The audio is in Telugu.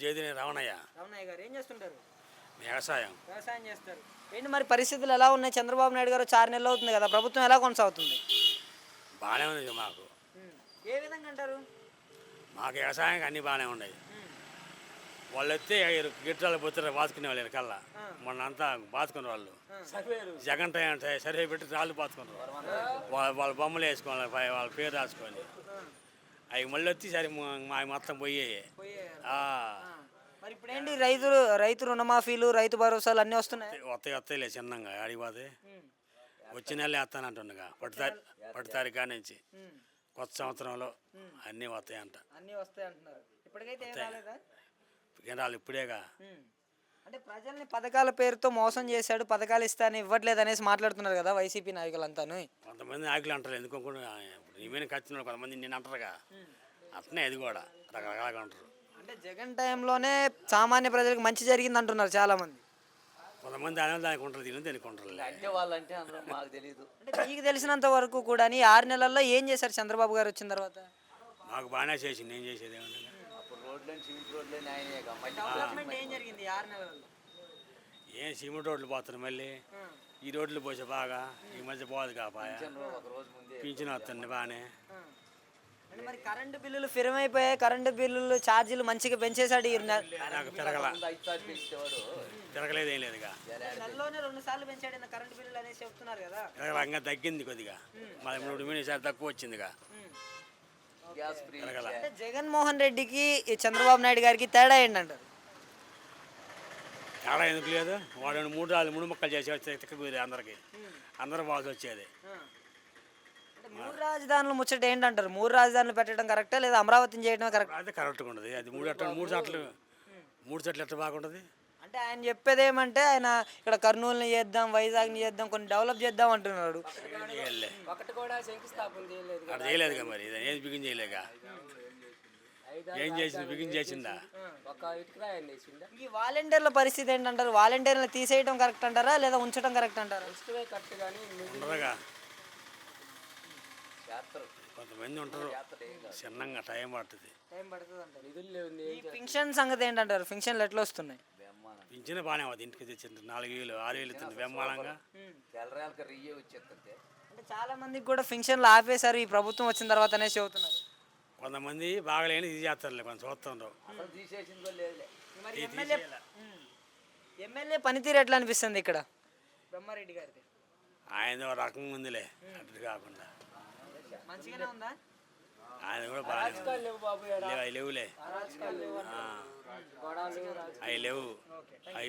జేదిని రమణయ్య. రమణయ్య గారు ఏం చేస్తుంటారు? వ్యవసాయం. వ్యవసాయం చేస్తారు. ఏంటి మరి పరిస్థితులు ఎలా ఉన్నాయి? చంద్రబాబు నాయుడు గారు 4 నెలలు అవుతుంది కదా, ప్రభుత్వం ఎలా కొనసాగుతుంది? బాగానే ఉంది మాకు. ఏ విధంగా అంటారు? మాకు వ్యవసాయానికి అన్నీ బాగానే ఉన్నాయి. వాళ్ళు వస్తే గిట్టాలు పోతారు బాతుకునే వాళ్ళు కల్లా మొన్న అంతా బాతుకునే వాళ్ళు జగన్ టైం అంటే సర్వే పెట్టి రాళ్ళు బాతుకున్నారు. వాళ్ళ బొమ్మలు వేసుకోవాలి, వాళ్ళ పేరు రాసుకొని అవి మళ్ళీ వచ్చి సరే మా మొత్తం పోయాయి. మరి ఇప్పుడు ఏంటి రైతు రుణమాఫీలు, రైతు భరోసాలు అన్నీ వస్తున్నాయి. వస్తాయిలే చిన్నగా అడిగిపోతే వచ్చే నెల వేస్తానంటుండగా పట్టుతారు కాడి నుంచి కొత్త సంవత్సరంలో అన్నీ వస్తాయంట. అన్నీ వస్తాయి అంటున్నారు. ఇప్పటికైతే ఏం రాలేదా? రాళ్ళు ఇప్పుడేగా. అంటే ప్రజల్ని పథకాల పేరుతో మోసం చేశాడు, పథకాలు ఇస్తాను ఇవ్వట్లేదు అనేసి మాట్లాడుతున్నారు కదా వైసీపీ నాయకులంతాను. కొంతమంది నాయకులు అంటారు ఎందుకో నీవేనా ఖర్చు కొంతమంది నేను అంటారుగా అట్నే అది కూడా రకరకాలుగా అంటారు. అంటే జగన్ టైంలోనే సామాన్య ప్రజలకు మంచి జరిగింది అంటున్నారు చాలా మంది. కొంతమంది దానికి ఉంటారు, తిని దానికి ఉంటారు. అంటే వాళ్ళంటే అందరూ మాకు తెలియదు. అంటే మీకు తెలిసినంత వరకు కూడా 6 నెలల్లో ఏం చేశారు చంద్రబాబు గారు వచ్చిన తర్వాత? మాకు బాగానే చేసింది, నేను చేసేది ఏమన్నా. అప్పుడు రోడ్లని సిమెంట్ రోడ్లని ఆయనే డెవలప్మెంట్ ఏం జరిగింది 6 నెలల్లో? ఏం సిమెంట్ రోడ్లు పోతారు మళ్ళీ ఈ రోడ్లు పోసే బాగా ఈ మధ్య పోదు కాపాయ ఒక రోజు ముందే పింఛన్ వస్తుంది బాగానే. అంటే మరి కరెంటు బిల్లులు ఫిరమైపోయాయి, కరెంటు బిల్లులు ఛార్జీలు మంచిగా పెంచేశాడు ఈ నాకు పెరగల 5 సార్లు పెంచేవాడు. పెరగలేదు ఏం లేదుగా. నెలలోనే 2 సార్లు పెంచాడు కరెంటు బిల్లులు అనేసి చెప్తున్నారు కదా. పెరగల ఇంకా తగ్గింది కొద్దిగా, మరి 3 మినిసారి తక్కువ వచ్చిందిగా. Gas free. అంటే జగన్మోహన్ రెడ్డికి ఈ చంద్రబాబు నాయుడు గారికి తేడా ఏంటంటారు? తేడా ఎందుకు లేదు, వాడు 3 ముక్కలు చేసి తిక్కకూరి అందరూ బాగా వచ్చేది. అంటే 3 రాజధానులు ముచ్చట ఏంటంటారు? 3 రాజధానులు పెట్టడం కరెక్టా లేదా అమరావతిని చేయడం కరెక్ట్? అది కరెక్ట్గా ఉండదు. అది 3 చోట్ల ఎట్లా బాగుంటుంది. అంటే ఆయన చెప్పేది ఏమంటే ఆయన ఇక్కడ కర్నూలుని చేద్దాం, వైజాగ్ని చేద్దాం, కొన్ని డెవలప్ చేద్దాం అంటున్నాడు. ఒకటి కూడా శంకుస్థాపన చేయలేదు. అక్కడ చేయలేదుగా, మరి ఏది బిగిన్ చేయలేగా. ఏం చేసింది బిగిన్ చేసిందా? ఒక ఇటుకరాయండి వేసిందా. ఈ వాలంటీర్ల పరిస్థితి ఏంటంటారు? వాలంటీర్లు తీసేయడం కరెక్ట్ అంటారా లేదా ఉంచడం కరెక్ట్ అంటారా? ఇష్టమే కరెక్ట్ కానీ ఉండదుగా, కొంతమంది ఉంటారు చిన్నంగా టైం పడుతుంది. నిధులు లేవు. ఈ పింఛన్ సంగతి ఏంటంటారు? పింఛన్లు ఎట్లా వస్తున్నాయి? పింఛన్ బాగానే అవుతుంది, ఇంటికి తెచ్చింది 4,000 6,000 ఇస్తుంది బ్రహ్మాండంగా. వచ్చేస్తుంటే అంటే చాలా మందికి కూడా పింఛన్లు ఆపేశారు ఈ ప్రభుత్వం వచ్చిన తర్వాత అనేసి చెబుతున్నారు. కొంతమంది బాగలేని ఇది చేస్తారులే, కొంత చూస్తుండ్రు. తీసేసిందో లేదులే. మరి ఎమ్మెల్యే పనితీరు ఎట్లా అనిపిస్తుంది ఇక్కడ బ్రహ్మారెడ్డి గారిది? ఆయన రకంగా ఉందిలే, అటు కాకుండా మంచిగానే ఉందా? ఆయన కూడా బాగా లేవులే, అవి లేవు అవి